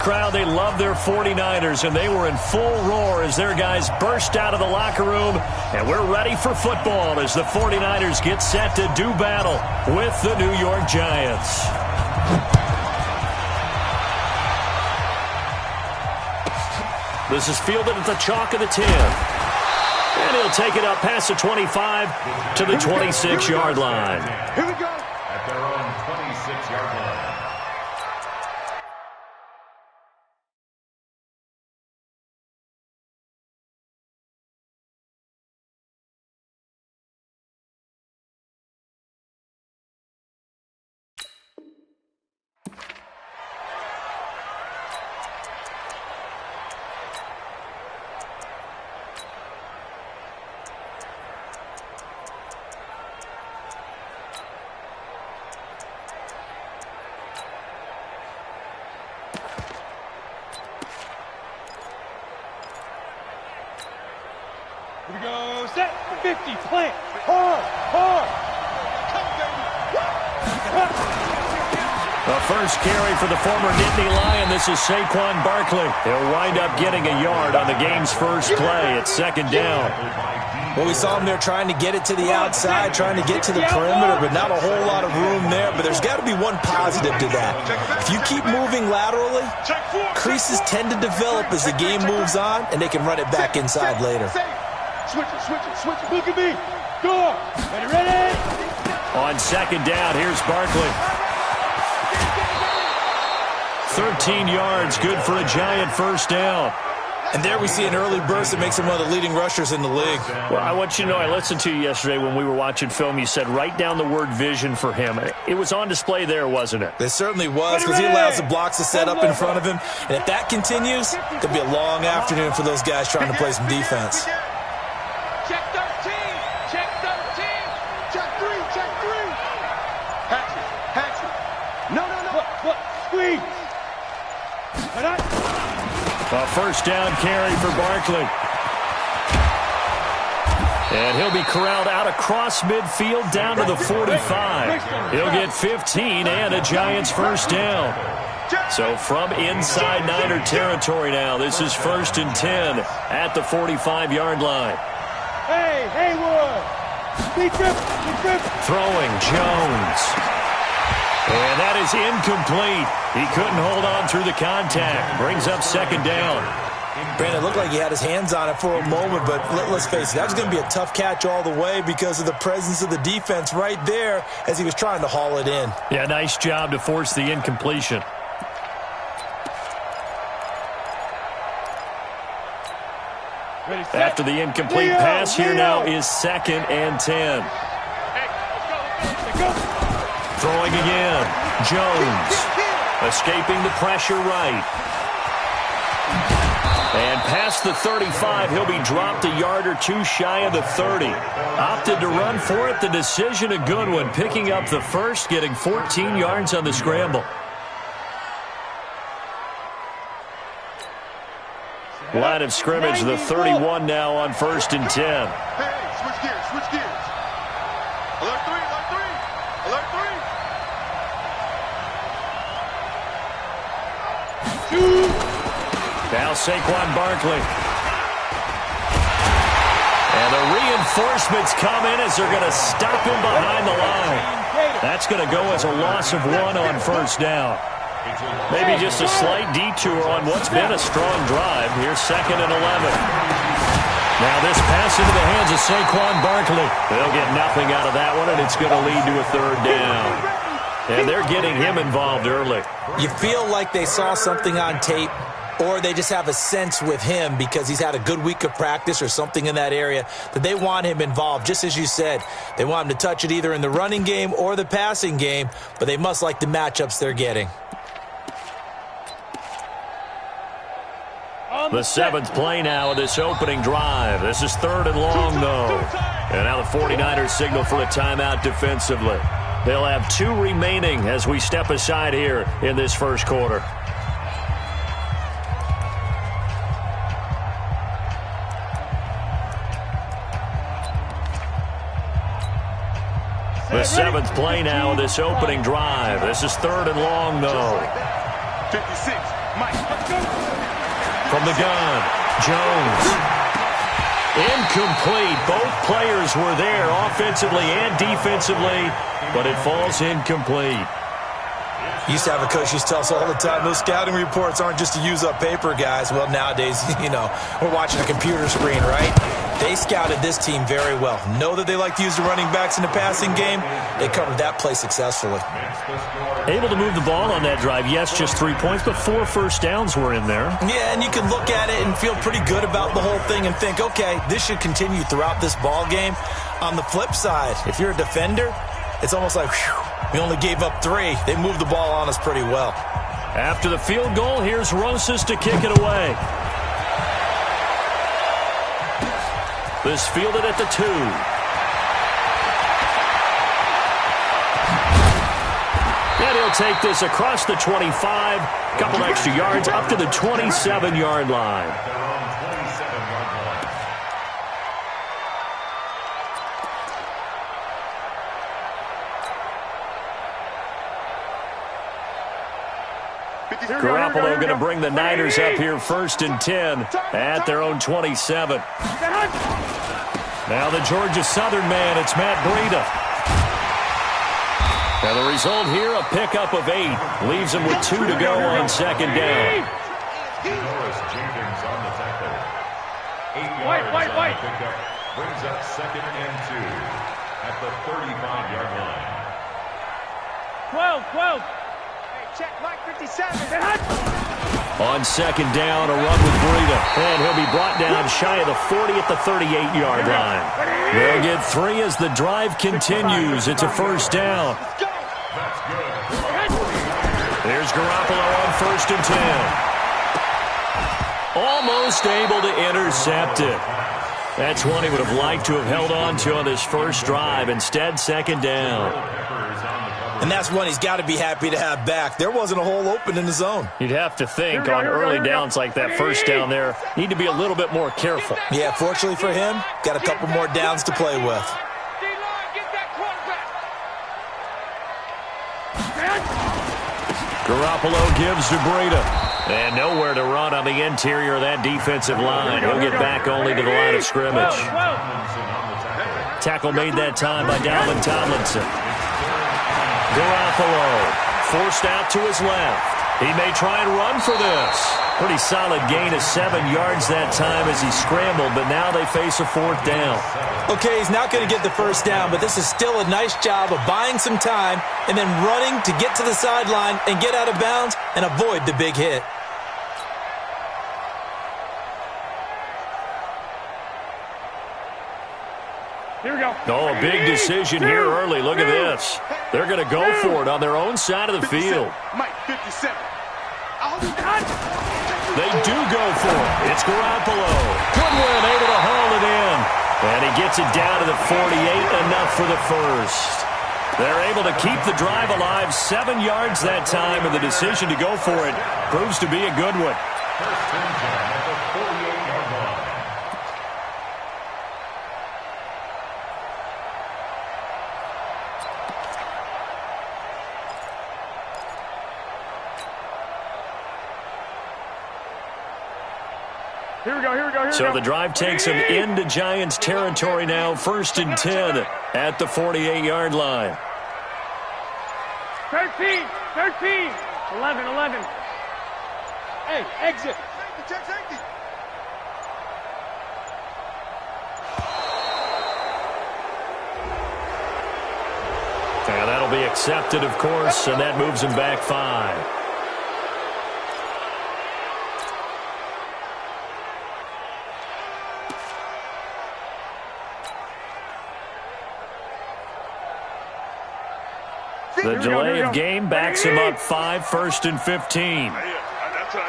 Crowd, they love their 49ers, and they were in full roar as their guys burst out of the locker room. And we're ready for football as the 49ers get set to do battle with the New York Giants. This is fielded at the chalk of the 10. And he'll take it up past the 25 to the 26-yard line. Here we go. At their own 26-yard line. Here we go, set, 50, plant, hard, hard. The first carry for the former Nittany Lion. This is Saquon Barkley. He'll wind up getting a yard on the game's first play. It's second down. Well, we saw him there trying to get it to the outside, trying to get to the perimeter, but not a whole lot of room there. But there's got to be one positive to that. If you keep moving laterally, creases tend to develop as the game moves on, and they can run it back inside later. Switch it, look at me. Go, ready? On second down, here's Barkley. 13 yards, good for a Giant first down. And there we see an early burst that makes him one of the leading rushers in the league. Well, I want you to know, I listened to you yesterday when we were watching film. You said write down the word vision for him. It was on display there, wasn't it? It certainly was, because he allows the blocks to set up in front of him. And if that continues, it could be a long afternoon for those guys trying to play some defense. Check 13, check 13, check 3. Hatchet. No. What? Squeeze. A first down carry for Barkley. And he'll be corralled out across midfield down to the 45. He'll get 15 and a Giants first down. So from inside Niner territory now, this is 1st and 10 at the 45-yard line. Hey, Haywood. Speed trip. Throwing Jones. And that is incomplete. He couldn't hold on through the contact. Brings up second down. Brandon, it looked like he had his hands on it for a moment, but let's face it, that was going to be a tough catch all the way because of the presence of the defense right there as he was trying to haul it in. Yeah, nice job to force the incompletion. After the incomplete pass, here now is 2nd and 10. Throwing again. Jones escaping the pressure right. And past the 35, he'll be dropped a yard or two shy of the 30. Opted to run for it. The decision a good one. Picking up the first, getting 14 yards on the scramble. Line of scrimmage, the 31 now on 1st and 10. Hey, switch gears. Alert 3. Now Saquon Barkley. And the reinforcements come in as they're going to stop him behind the line. That's going to go as a loss of 1 on first down. Maybe just a slight detour on what's been a strong drive. Here's 2nd and 11. Now this pass into the hands of Saquon Barkley. They'll get nothing out of that one, and it's going to lead to a 3rd down. And they're getting him involved early. You feel like they saw something on tape, or they just have a sense with him because he's had a good week of practice or something in that area that they want him involved. Just as you said, they want him to touch it either in the running game or the passing game, but they must like the matchups they're getting. The 7th play now of this opening drive. This is 3rd and long, though. And now the 49ers signal for a timeout defensively. They'll have 2 remaining as we step aside here in this first quarter. The 7th play now of this opening drive. This is 3rd and long, though. 56. From the gun, Jones. Incomplete. Both players were there offensively and defensively, but it falls incomplete. Used to have a coach used to tell us all the time, those scouting reports aren't just to use up paper, guys. Well, nowadays, we're watching a computer screen, right? They scouted this team very well. Know that they like to use the running backs in the passing game. They covered that play successfully. Able to move the ball on that drive. Yes, just 3 points, but 4 first downs were in there. Yeah, and you can look at it and feel pretty good about the whole thing and think, okay, this should continue throughout this ball game. On the flip side, if you're a defender, it's almost like, whew, we only gave up 3. They moved the ball on us pretty well. After the field goal, here's Rosas to kick it away. This fielded at the 2. And he'll take this across the 25. Couple extra yards up to the 27-yard line. Garoppolo going to bring the Niners up here 1st and 10 at their own 27. Now the Georgia Southern man, it's Matt Breida. Now the result here, a pickup of 8. Leaves him with 2 to go on 2nd down. White. Pickup brings up 2nd and 2 at the 35-yard line. 12. Check, Mike 57. On 2nd down, a run with Breida. And he'll be brought down shy of the 40 at the 38-yard line. They'll get 3 as the drive continues. It's a 1st down. There's Garoppolo on 1st and 10. Almost able to intercept it. That's one he would have liked to have held on to on this first drive. Instead, 2nd down. And that's one he's got to be happy to have back. There wasn't a hole open in the zone. You'd have to think on early downs like that first down there, need to be a little bit more careful. Yeah, fortunately for him, got a couple more downs to play with. Garoppolo gives to Breida. And nowhere to run on the interior of that defensive line. He'll get back only to the line of scrimmage. Tackle made that time by Dalvin Tomlinson. Garoppolo forced out to his left. He may try and run for this. Pretty solid gain of 7 yards that time as he scrambled, but now they face a 4th down. Okay, he's not going to get the 1st down, but this is still a nice job of buying some time and then running to get to the sideline and get out of bounds and avoid the big hit. Here we go. Oh, a big decision here early. Look at this. They're going to go for it on their own side of the field. Mike 57. They do go for it. It's Garoppolo. Goodwin able to haul it in. And he gets it down to the 48, enough for the first. They're able to keep the drive alive, 7 yards that time, and the decision to go for it proves to be a good one. First and 10 at the 48-yard line. Here we go. So the drive takes him into Giants territory now, 1st and 10 at the 48-yard line. 13. 11. Hey, exit. And that'll be accepted, of course, and that moves him back 5. The delay of game backs him up 5, 1st and 15. That's what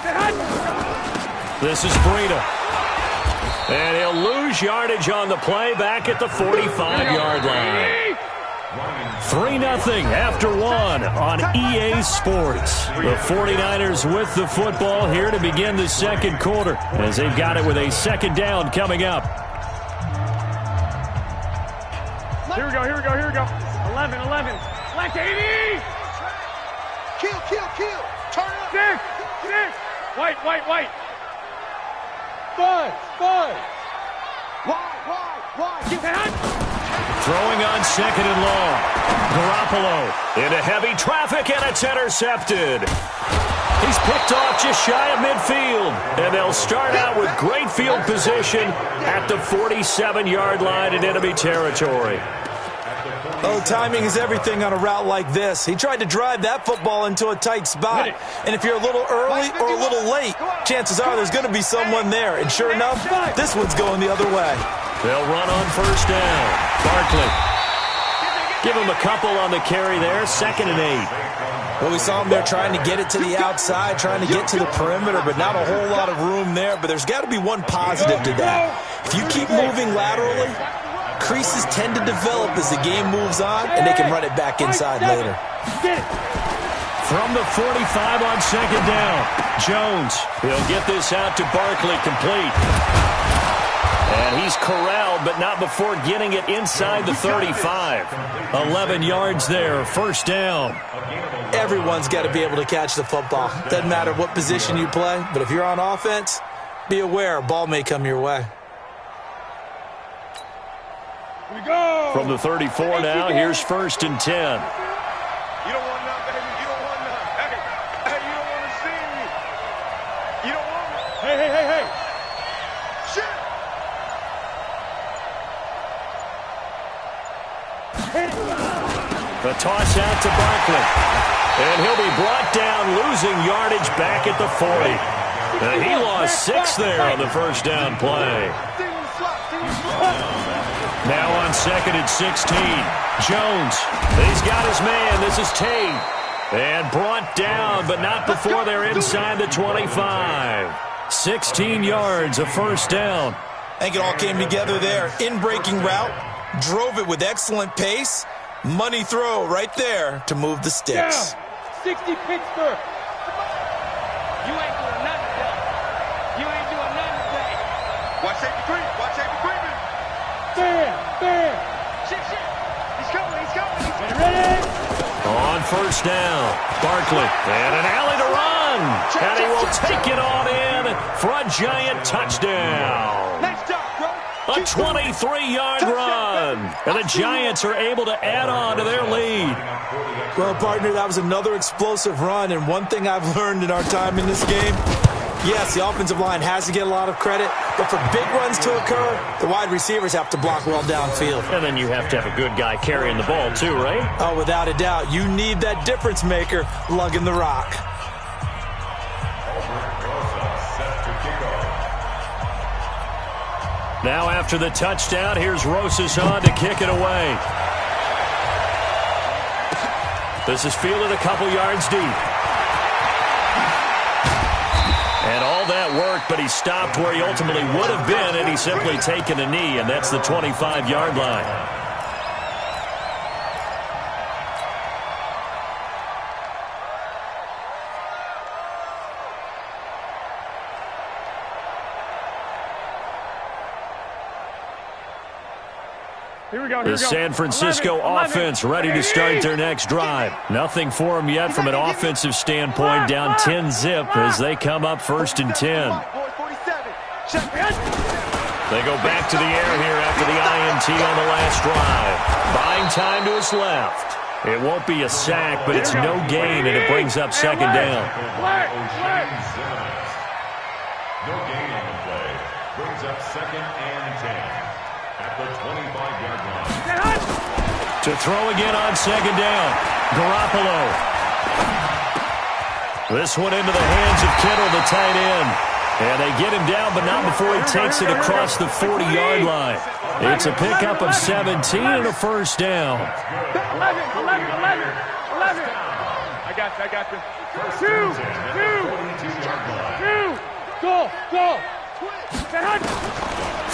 I do. This is Breida. And he'll lose yardage on the play back at the 45-yard line. 3-0 after 1 on EA Sports. The 49ers with the football here to begin the 2nd quarter as they've got it with a 2nd down coming up. Here we go. 11. Black 80. Kill. White. Five. Wide. Throwing on second and long. Garoppolo into heavy traffic, and it's intercepted. He's picked off just shy of midfield, and they'll start out with great field position at the 47-yard line in enemy territory. Oh, timing is everything on a route like this. He tried to drive that football into a tight spot. And if you're a little early or a little late, chances are there's going to be someone there. And sure enough, this one's going the other way. They'll run on first down. Barkley. Give him a couple on the carry there. 2nd and 8. Well, we saw him there trying to get it to the outside, trying to get to the perimeter, but not a whole lot of room there. But there's got to be one positive to that. If you keep moving laterally, creases tend to develop as the game moves on, and they can run it back inside later. From the 45 on 2nd down, Jones. He'll get this out to Barkley, complete. And he's corralled, but not before getting it inside the 35. 11 yards there, first down. Everyone's got to be able to catch the football. Doesn't matter what position you play, but if you're on offense, be aware a ball may come your way. From the 34 now, here's 1st and 10. You don't want none, baby. You don't want none. Hey, you don't want to see me. You don't want me. Hey. Shit. The toss out to Barkley. And he'll be brought down, losing yardage back at the 40. He lost 6 there on the first down play. Now on 2nd and 16. Jones. He's got his man. This is Tate. And brought down, but not before they're inside the 25. 16 yards, a first down. I think it all came together there. In-breaking route. Drove it with excellent pace. Money throw right there to move the sticks. 60 Pittsburgh. You ain't doing nothing today. Watch safety creeping. Bam. Shit. He's coming. Ready? On first down, Barkley. And an alley to run. And he will take it on in for a giant touchdown. Nice job, bro. A 23-yard run. And the Giants are able to add on to their lead. Well, partner, that was another explosive run. And one thing I've learned in our time in this game, yes, the offensive line has to get a lot of credit, but for big runs to occur, the wide receivers have to block well downfield. And then you have to have a good guy carrying the ball too, right? Oh, without a doubt. You need that difference maker lugging the rock. Now after the touchdown, here's Rosas on to kick it away. This is fielded a couple yards deep. And all that worked, but he stopped where he ultimately would have been, and he's simply taken a knee, and that's the 25-yard line. Here we go. The San Francisco offense ready to start their next drive. Nothing for them yet from an offensive standpoint, down 10-zip as they come up 1st and 10. They go back to the air here after the INT on the last drive. Buying time to his left. It won't be a sack, but it's no gain, and it brings up 2nd down. No gain on the play. Brings up 2nd and 10. At the 25-yard line. To throw again on 2nd down. Garoppolo. This one into the hands of Kittle, the tight end. And they get him down, but not before he takes it across the 40-yard line. It's a pickup of 17 and a first down. 11. I got you. Two. Go.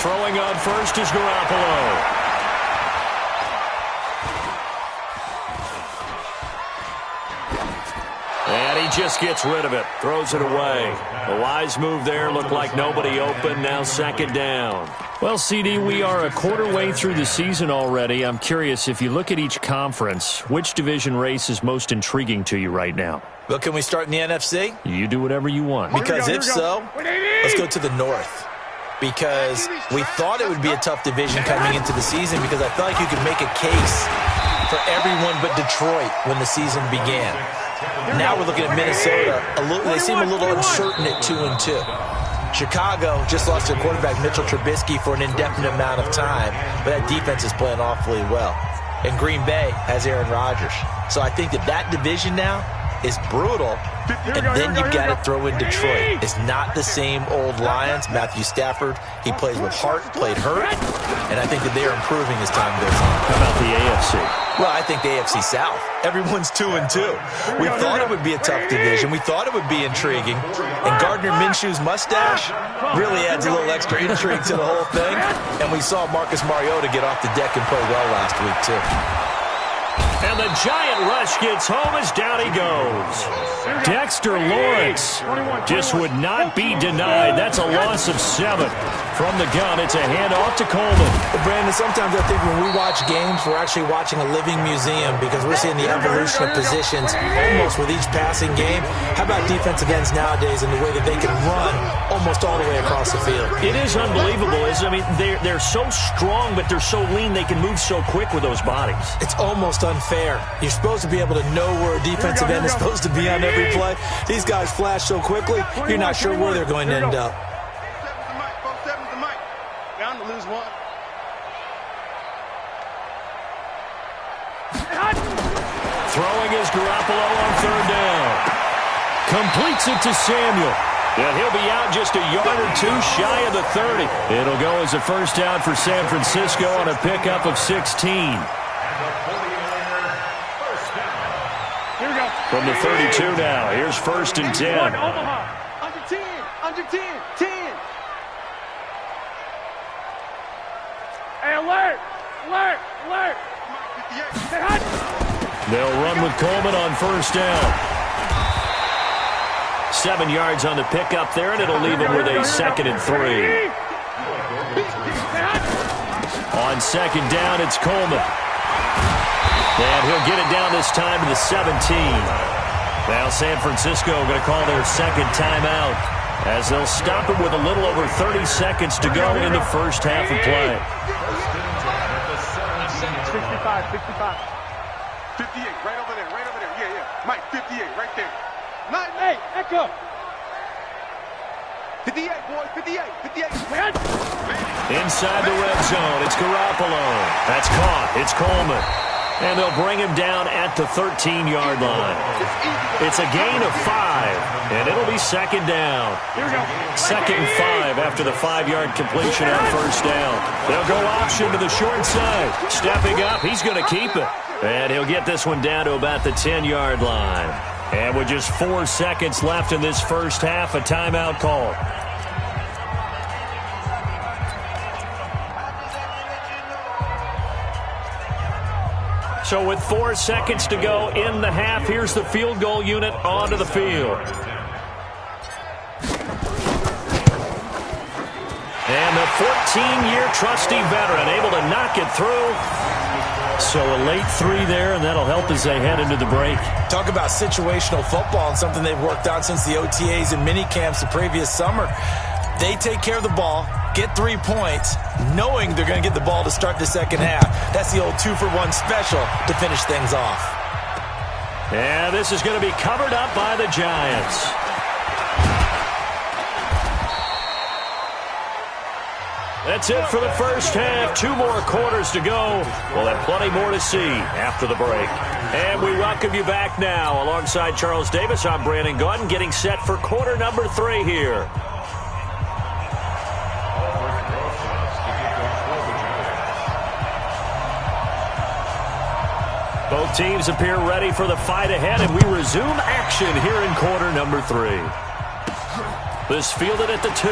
Throwing on first is Garoppolo. And he just gets rid of it. Throws it away. A wise move there. Looked like nobody open. Now 2nd down. Well, CD, we are a quarter way through the season already. I'm curious, if you look at each conference, which division race is most intriguing to you right now? Well, can we start in the NFC? You do whatever you want. Because if so, let's go to the North. Because we thought it would be a tough division coming into the season because I felt like you could make a case for everyone but Detroit when the season began. Now we're looking at Minnesota. They seem a little uncertain at 2-2. Chicago just lost their quarterback, Mitchell Trubisky, for an indefinite amount of time, but that defense is playing awfully well. And Green Bay has Aaron Rodgers. So I think that division now is brutal, and then you've got to throw in Detroit. It's not the same old Lions. Matthew Stafford, he plays with heart, played hurt, and I think that they're improving as time goes on. How about the AFC? Well, I think the AFC South. Everyone's 2-2. We thought it would be a tough division. We thought it would be intriguing. And Gardner Minshew's mustache really adds a little extra intrigue to the whole thing. And we saw Marcus Mariota get off the deck and play well last week, too. And the giant rush gets home as down he goes. Dexter Lawrence just would not be denied. That's a loss of 7. From the gun, it's a handoff to Coleman. Well, Brandon, sometimes I think when we watch games, we're actually watching a living museum because we're seeing the evolution of positions almost with each passing game. How about defensive ends nowadays and the way that they can run almost all the way across the field? It is unbelievable, isn't it? I mean, they're so strong, but they're so lean, they can move so quick with those bodies. It's almost unfair. You're supposed to be able to know where a defensive end is supposed to be on every play. These guys flash so quickly, you're not sure where they're going to end up. Down to lose one. Throwing is Garoppolo on 3rd down. Completes it to Samuel. And he'll be out just a yard or two shy of the 30. It'll go as a first down for San Francisco on a pickup of 16. Here we go. From the 32 now, here's 1st and 10. Omaha. Under 10. Under 10. 10. Hey, alert! Alert! Alert! They'll run with Coleman on 1st down. 7 yards on the pickup there, and it'll leave him with a 2nd and 3. On 2nd down, it's Coleman. And he'll get it down this time to the 17. Now San Francisco going to call their 2nd timeout as they'll stop it with a little over 30 seconds to go in the first half of play. 65, 55. 58, right over there, right over there. Yeah, yeah. Mike, 58, right there. 98, echo. 58, boys, 58, 58. Inside the red zone, it's Garoppolo. That's caught. It's Coleman. And they'll bring him down at the 13-yard line. It's a gain of 5, and it'll be 2nd down. Here we go. 2nd and 5 after the 5-yard completion on 1st down. They'll go option to the short side. Stepping up, he's going to keep it. And he'll get this one down to about the 10-yard line. And with just 4 seconds left in this first half, a timeout call. So with 4 seconds to go in the half, here's the field goal unit onto the field. And the 14-year trusty veteran able to knock it through. So a late 3 there, and that'll help as they head into the break. Talk about situational football and something they've worked on since the OTAs and mini camps the previous summer. They take care of the ball, get 3 points, knowing they're going to get the ball to start the second half. That's the old 2-for-1 special to finish things off. And this is going to be covered up by the Giants. That's it for the first half. 2 more quarters to go. We'll have plenty more to see after the break. And we welcome you back now. Alongside Charles Davis, I'm Brandon Gaudin, getting set for quarter number 3 here. Both teams appear ready for the fight ahead, and we resume action here in quarter number 3. This fielded at the 2.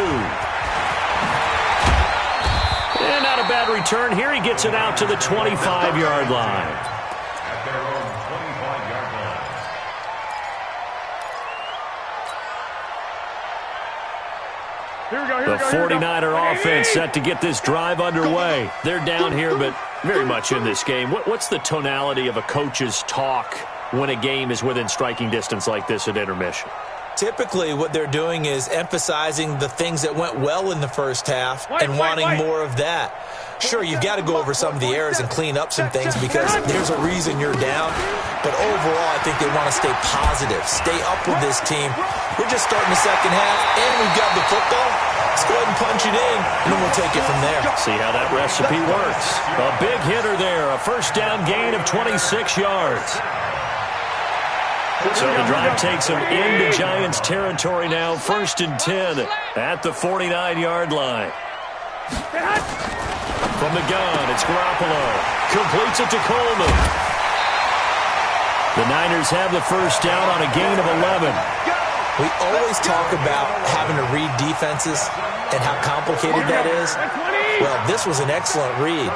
And not a bad return here. He gets it out to the 25-yard line. At their own 25-yard line. The 49er offense set to get this drive underway. They're down here, but very much in this game. What's the tonality of a coach's talk when a game is within striking distance like this at intermission? Typically, what they're doing is emphasizing the things that went well in the first half and wanting more of that. Sure, you've got to go over some of the errors and clean up some things because there's a reason you're down. But overall, I think they want to stay positive, stay up with this team. We're just starting the second half, and we've got the football. Let's go ahead and punch it in, and then we'll take it from there. See how that recipe works. A big hitter there, a first down gain of 26 yards. So the drive takes them into Giants territory now, 1st and 10 at the 49-yard line. From the gun, it's Garoppolo. Completes it to Coleman. The Niners have the first down on a gain of 11. We always talk about having to read defenses and how complicated that is. Well, this was an excellent read.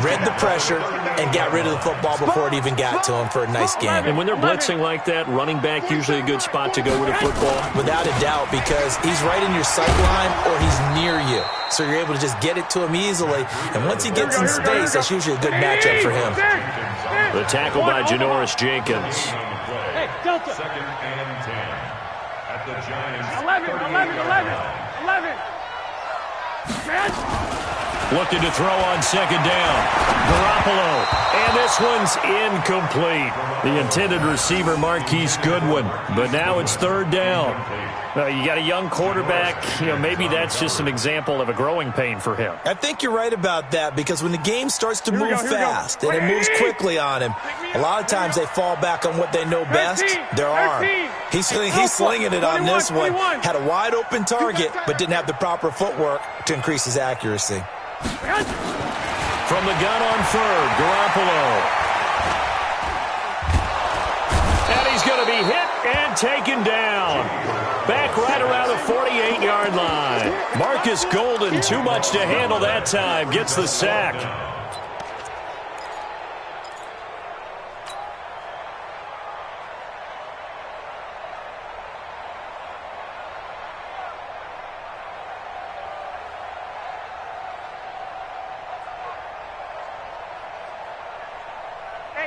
Read the pressure and got rid of the football before it even got to him for a nice game. And when they're blitzing like that, running back usually a good spot to go with the football? Without a doubt, because he's right in your sight line or he's near you. So you're able to just get it to him easily. And once he gets in space, that's usually a good matchup for him. The tackle by Janoris Jenkins. Hey, Delta. 2nd and 10 at the Giants. 11. Looking to throw on 2nd down. Garoppolo. And this one's incomplete. The intended receiver, Marquise Goodwin. But now it's 3rd down. You got a young quarterback. Maybe that's just an example of a growing pain for him. I think you're right about that because when the game starts to move fast and it moves quickly on him, a lot of times they fall back on what they know best, their arm. He's slinging it on this one. Had a wide open target, but didn't have the proper footwork to increase his accuracy. From the gun on 3rd, Garoppolo. And he's going to be hit and taken down. Back right around the 48-yard line. Marcus Golden, too much to handle that time, gets the sack.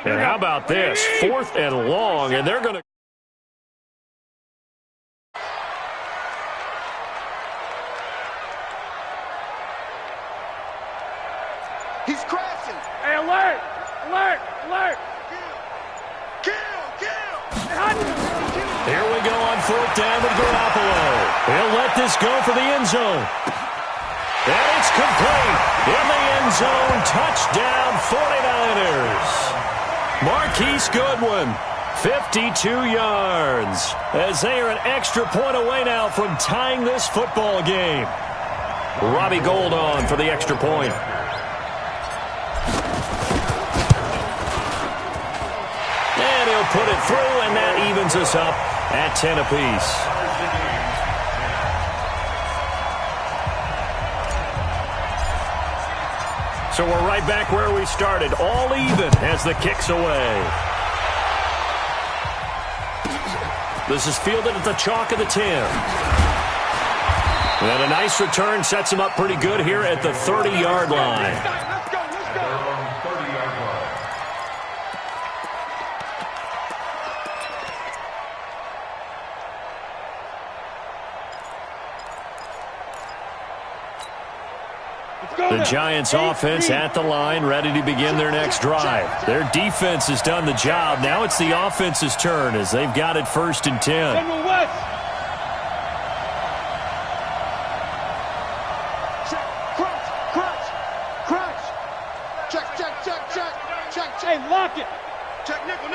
And how about this? 4th and long, and they're going to... He's crashing. Hey, alert! Kill! Here we go on 4th down with Garoppolo. He'll let this go for the end zone. And it's complete. In the end zone, touchdown 49ers. Marquise Goodwin, 52 yards. As they are an extra point away now from tying this football game. Robbie Gould on for the extra point. And he'll put it through, and that evens us up at 10 apiece. So we're right back where we started, all even as the kick's away. This is fielded at the chalk of the 10. And a nice return sets him up pretty good here at the 30-yard line. Let's go. 30-yard line. The Giants offense at the line, ready to begin their next drive. Their defense has done the job. Now it's the offense's turn as they've got it 1st and 10. Crunch. Check. Hey, lock it. Check, nickel.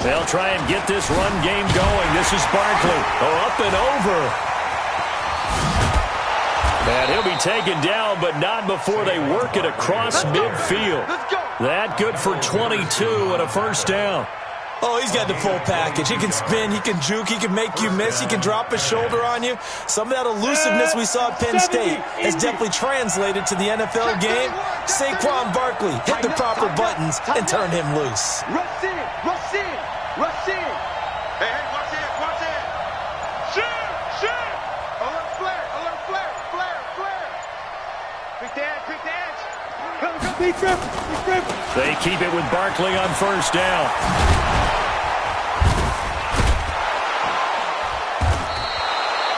They'll try and get this run game going. This is Barkley. Up and over. And he'll be taken down, but not before they work it across midfield. That good for 22 and a first down. Oh, he's got the full package. He can spin, he can juke, he can make you miss, he can drop his shoulder on you. Some of that elusiveness we saw at Penn State has definitely translated to the NFL game. Saquon Barkley hit the proper buttons and turned him loose. Rush in. Hey, watch it. Shoot. Oh, let's play. They keep it with Barkley on first down.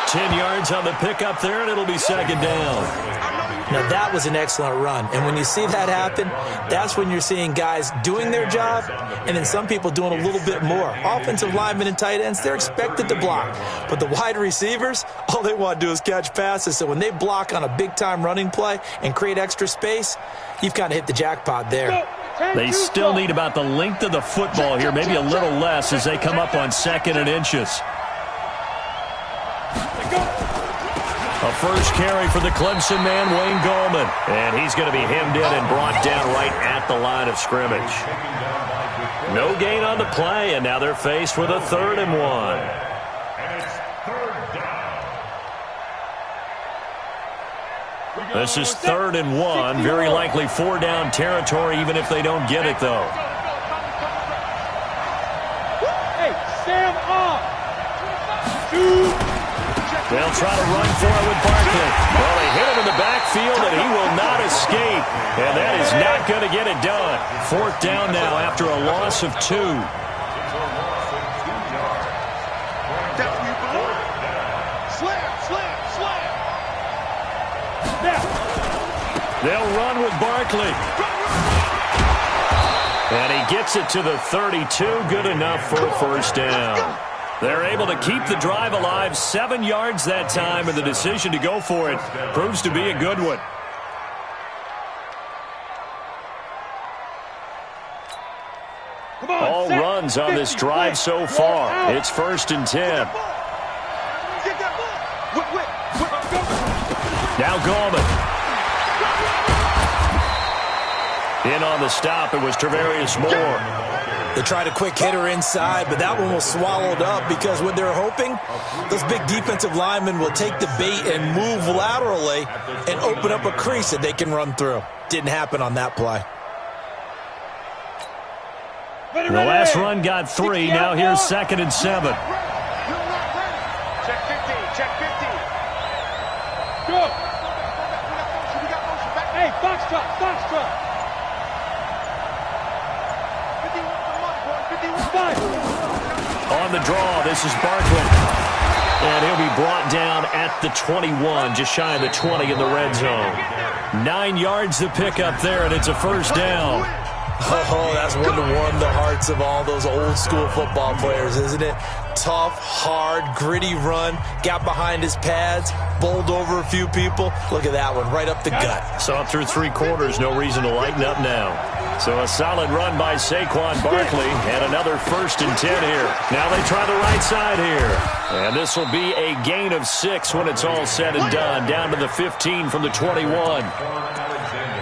Ten yards on the pickup there, and it'll be second down. Now, that was an excellent run. And when you see that happen, that's when you're seeing guys doing their job and then some people doing a little bit more. Offensive linemen and tight ends, they're expected to block. But the wide receivers, all they want to do is catch passes. So when they block on a big-time running play and create extra space, you've kind of hit the jackpot there. They still need about the length of the football here, maybe a little less as they come up on 2nd and inches. A first carry for the Clemson man, Wayne Gallman. And he's going to be hemmed in and brought down right at the line of scrimmage. No gain on the play, and now they're faced with a 3rd and 1. This is 3rd and 1. Very likely 4-down territory, even if they don't get it, though. Hey, Sam off. They'll try to run for it with Barkley. Well, they hit him in the backfield, and he will not escape. And that is not going to get it done. 4th down now after a loss of 2. They'll run with Barkley. And he gets it to the 32. Good enough for a first down. They're able to keep the drive alive, 7 yards that time, and the decision to go for it proves to be a good one. All runs on this drive so far. It's 1st and 10. Now Gallman. In on the stop, it was Travarius Moore. They tried a quick hitter inside, but that one was swallowed up because what they're hoping, those big defensive linemen will take the bait and move laterally and open up a crease that they can run through. Didn't happen on that play. The last run got 3. Now here's 2nd and 7. Check 15. Check 15. Go. Hey, box truck. On the draw, this is Barkley. And he'll be brought down at the 21, just shy of the 20 in the red zone. 9 yards to pick up there, and it's a first down. Oh, that's one to warm the hearts of all those old school football players, isn't it? Tough, hard, gritty run. Got behind his pads, bowled over a few people. Look at that one, right up the gut. Saw it through 3 quarters, no reason to lighten up now. So a solid run by Saquon Barkley, and another 1st and 10 here. Now they try the right side here. And this will be a gain of 6 when it's all said and done, down to the 15 from the 21.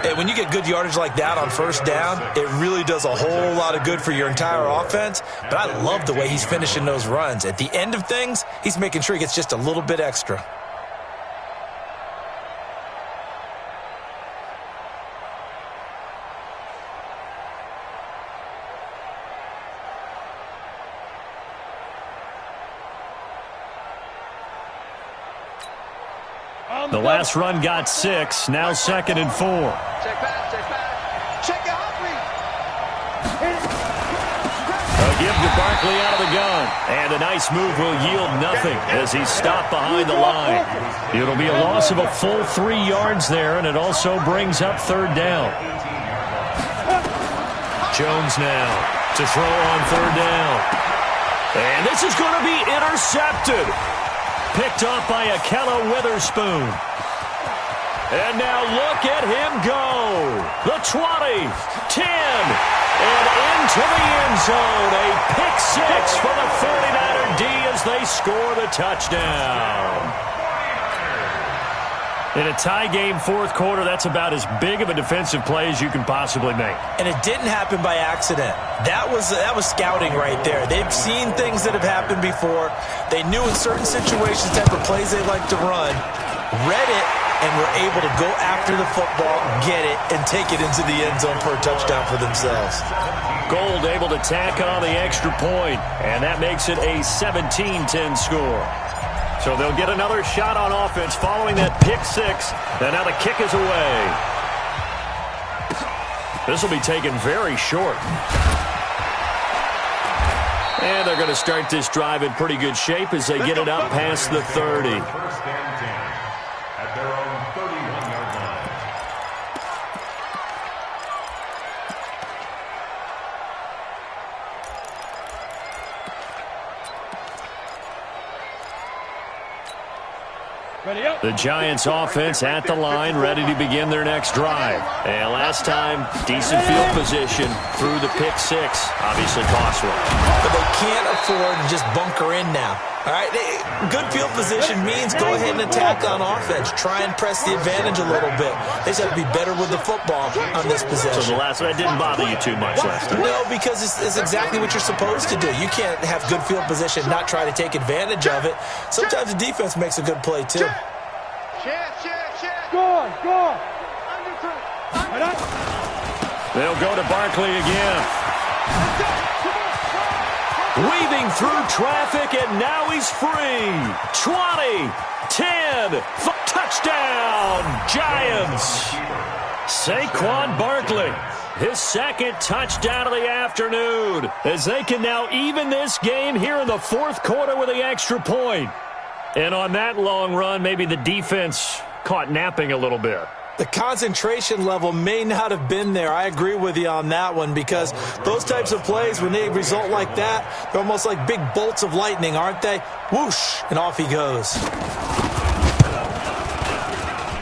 Hey, when you get good yardage like that on first down, it really does a whole lot of good for your entire offense. But I love the way he's finishing those runs. At the end of things, he's making sure he gets just a little bit extra. The last run got 6. Now 2nd and 4. Check pass. Check it out, please. A give to Barkley out of the gun. And a nice move will yield nothing as he's stopped behind the line. It'll be a loss of a full 3 yards there, and it also brings up 3rd down. Jones now to throw on 3rd down. And this is going to be intercepted. Picked off by Akella Witherspoon. And now look at him go. The 20, 10, and into the end zone. A pick 6 for the 49er D as they score the touchdown. In a tie game, 4th quarter, that's about as big of a defensive play as you can possibly make. And it didn't happen by accident. That was scouting right there. They've seen things that have happened before. They knew in certain situations the type of plays they like to run, read it, and were able to go after the football, get it, and take it into the end zone for a touchdown for themselves. Gold able to tack on the extra point, and that makes it a 17-10 score. So they'll get another shot on offense following that pick 6, and now the kick is away. This will be taken very short. And they're going to start this drive in pretty good shape as they get it up past the 30. First and 10 at their own 31-yard line. The Giants offense at the line, ready to begin their next drive. And last time, decent field position through the pick six. Obviously costly. But they can't afford to just bunker in now. All right, good field position means go ahead and attack on offense. Try and press the advantage a little bit. They just have to be better with the football on this possession. So the last one, that didn't bother you too much last time? No, because it's exactly what you're supposed to do. You can't have good field position, not try to take advantage of it. Sometimes the defense makes a good play, too. They'll go to Barkley again. Weaving through traffic, and now he's free. 20, 10, touchdown, Giants. Saquon Barkley, his second touchdown of the afternoon, as they can now even this game here in the fourth quarter with the extra point. And on that long run, maybe the defense caught napping a little bit. The concentration level may not have been there. I agree with you on that one, because those types of plays, when they result like that, they're almost like big bolts of lightning, aren't they? Whoosh, and off he goes.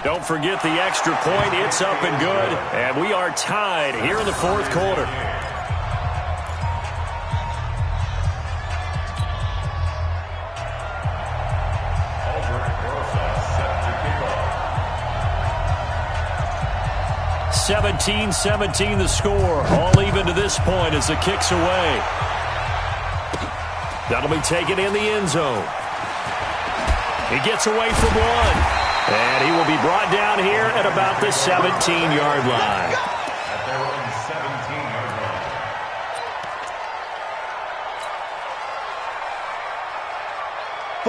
Don't forget the extra point. It's up and good, and we are tied here in the fourth quarter. Set to kick off. 17-17 the score. All even to this point as the kick's away. That'll be taken in the end zone. He gets away from one. And he will be brought down here at about the 17-yard line. At their own 17-yard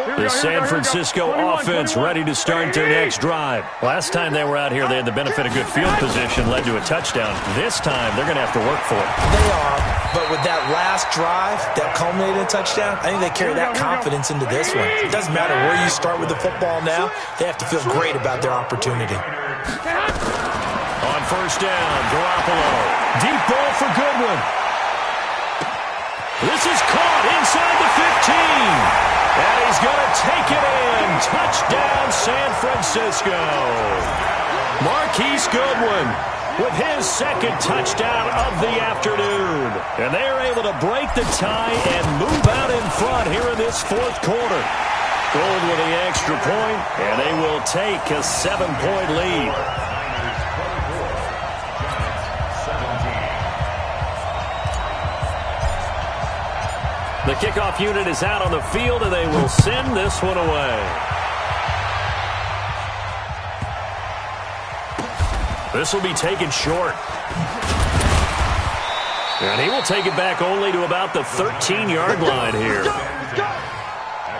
line. The San Francisco offense ready to start their next drive. Last time they were out here, they had the benefit of good field position, led to a touchdown. This time, they're going to have to work for it. They are, but with that last drive, that culminated in a touchdown, I think they carry that confidence into this one. It doesn't matter where you start with the football now. They have to feel great about their opportunity. On first down, Garoppolo. Deep ball for Goodwin. This is caught inside the 15. And he's going to take it in. Touchdown, San Francisco. Marquise Goodwin with his second touchdown of the afternoon. And they're able to break the tie and move out in front here in this fourth quarter. Gold with the extra point, and they will take a 7-point lead. The kickoff unit is out on the field, and they will send this one away. This will be taken short. And he will take it back only to about the 13-yard line here. At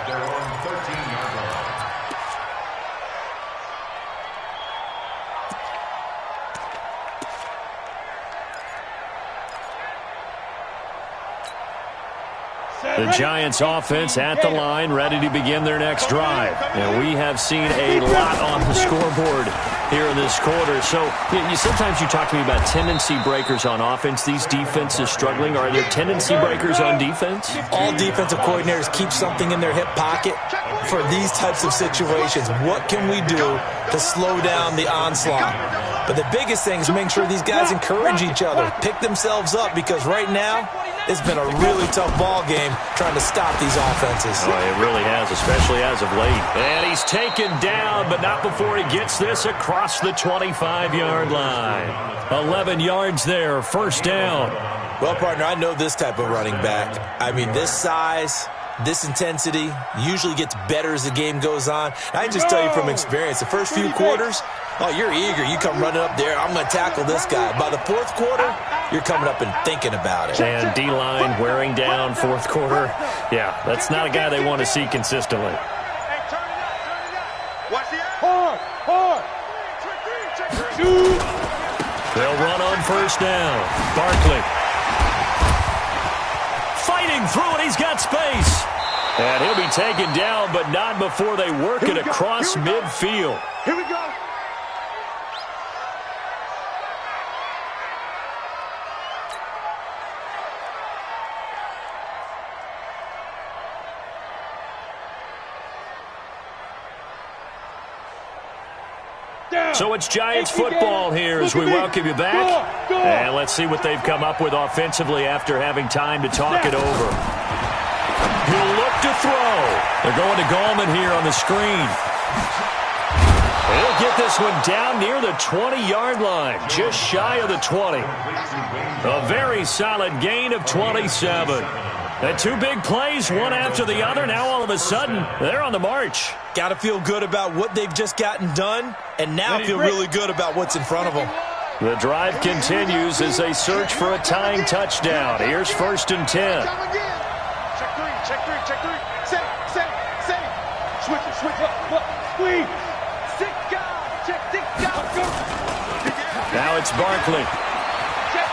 their own 13-yard line. The Giants offense at the line, ready to begin their next drive. And we have seen a lot on the scoreboard here in this quarter. So sometimes you talk to me about tendency breakers on offense. These defenses struggling. Are there tendency breakers on defense? All defensive coordinators keep something in their hip pocket for these types of situations. What can we do to slow down the onslaught? But the biggest thing is make sure these guys encourage each other, pick themselves up, because right now it's been a really tough ball game trying to stop these offenses. Oh, it really has, especially as of late. And he's taken down, but not before he gets this across the 25-yard line. 11 yards there, first down. Well, partner, I know this type of running back. I mean, this size, this intensity usually gets better as the game goes on. I can just tell you from experience, the first few quarters, oh, you're eager. You come running up there, I'm going to tackle this guy. By the fourth quarter, you're coming up and thinking about it. And D-line wearing down fourth quarter. Yeah, that's not a guy they want to see consistently. They'll run on first down. Barkley. Fighting through it. He's got space. And he'll be taken down, but not before they work it across midfield. Here we go. So it's Giants football here as we welcome you back. And let's see what they've come up with offensively after having time to talk it over. He'll look to throw. They're going to Gallman here on the screen. He'll get this one down near the 20-yard line, just shy of the 20. A very solid gain of 27. And two big plays, one after the other. Now all of a sudden, they're on the march. Got to feel good about what they've just gotten done, and now feel really good about what's in front of them. The drive continues as they search for a tying touchdown. Here's 1st and 10. Check three. Set. Switch it. Squeeze. Six guys. Now it's Barkley. Check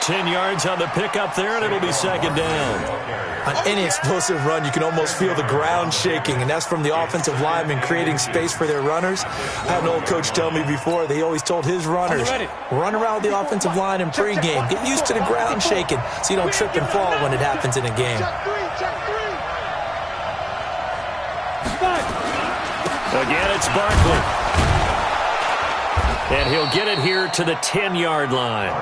10 yards on the pickup there, and it'll be 2nd down. On any explosive run, you can almost feel the ground shaking, and that's from the offensive linemen creating space for their runners. I had an old coach tell me before, he always told his runners, run around the offensive line in pregame. Get used to the ground shaking so you don't trip and fall when it happens in a game. Again, it's Barkley. And he'll get it here to the 10-yard line.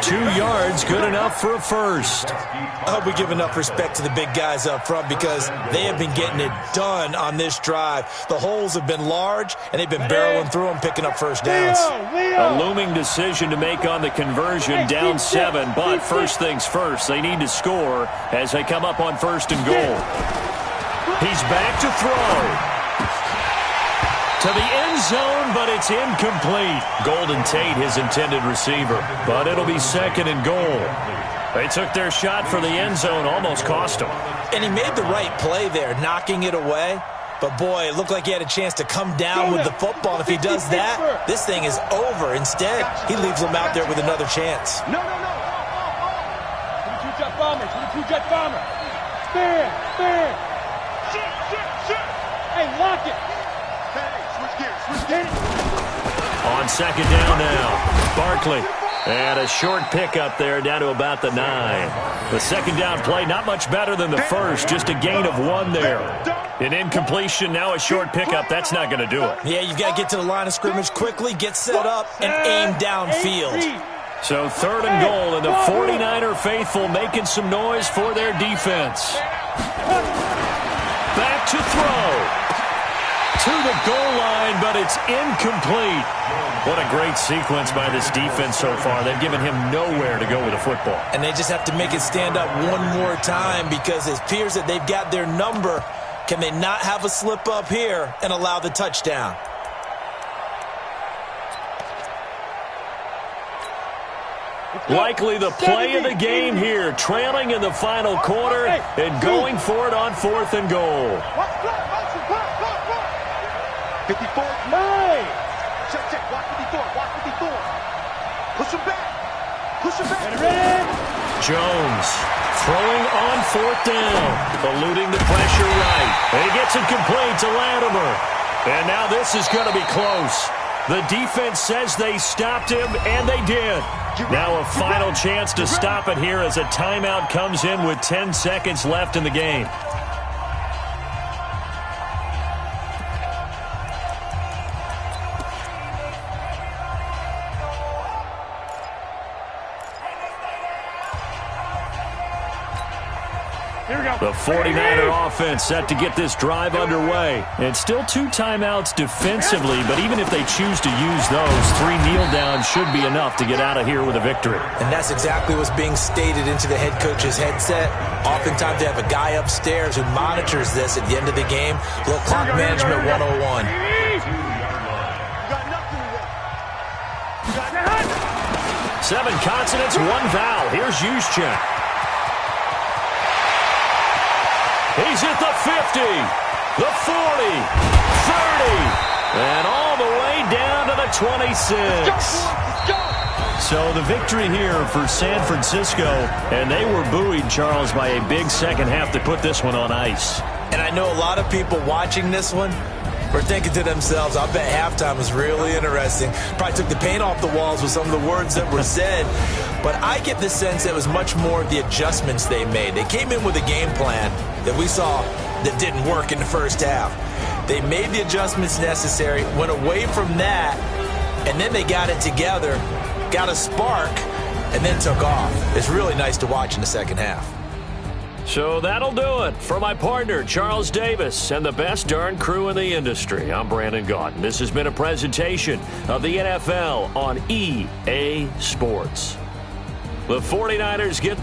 2 yards, good enough for a first. I hope we give enough respect to the big guys up front because they have been getting it done on this drive. The holes have been large, and they've been barreling through them, picking up first downs. A looming decision to make on the conversion, down 7. But first things first, they need to score as they come up on 1st and goal. He's back to throw. To the end zone, but it's incomplete. Golden Tate, his intended receiver. But it'll be 2nd and goal. They took their shot for the end zone, almost cost him. And he made the right play there, knocking it away. But, boy, it looked like he had a chance to come down with the football. And if he does that, this thing is over. Instead, he leaves them out there with another chance. No. 22-jet bomber. 22-jet bomber. Spin. Shit. Hey, lock it. On 2nd down now, Barkley. And a short pickup there down to about the 9. The 2nd down play, not much better than the first, just a gain of 1 there. An incompletion, now a short pickup, that's not going to do it. Yeah, you've got to get to the line of scrimmage quickly, get set up, and aim downfield. So 3rd and goal, and the 49er faithful making some noise for their defense. Back to throw. To the goal line, but it's incomplete. What a great sequence by this defense so far. They've given him nowhere to go with the football. And they just have to make it stand up one more time because it appears that they've got their number. Can they not have a slip up here and allow the touchdown? Likely the play of the game here, trailing in the final quarter and going for it on 4th and goal. 54. Nine. Check. Watch 54. Push him back. Ready? Jones throwing on 4th down, eluding the pressure right. And he gets it complete to Latimer. And now this is going to be close. The defense says they stopped him, and they did. Now a final chance to stop it here as a timeout comes in with 10 seconds left in the game. The 49er offense set to get this drive underway. And still 2 timeouts defensively, but even if they choose to use those, 3 kneel downs should be enough to get out of here with a victory. And that's exactly what's being stated into the head coach's headset. Oftentimes they have a guy upstairs who monitors this at the end of the game. Little clock management 101. 7 consonants, 1 vowel. Here's Juszczyk. He's at the 50, the 40, 30, and all the way down to the 26. So the victory here for San Francisco, and they were buoyed, Charles, by a big second half to put this one on ice. And I know a lot of people watching this one were thinking to themselves, I bet halftime was really interesting. Probably took the paint off the walls with some of the words that were said. But I get the sense it was much more of the adjustments they made. They came in with a game plan that we saw that didn't work in the first half. They made the adjustments necessary, went away from that, and then they got it together, got a spark, and then took off. It's really nice to watch in the second half. So that'll do it for my partner, Charles Davis, and the best darn crew in the industry. I'm Brandon Gaudin. This has been a presentation of the NFL on EA Sports. The 49ers get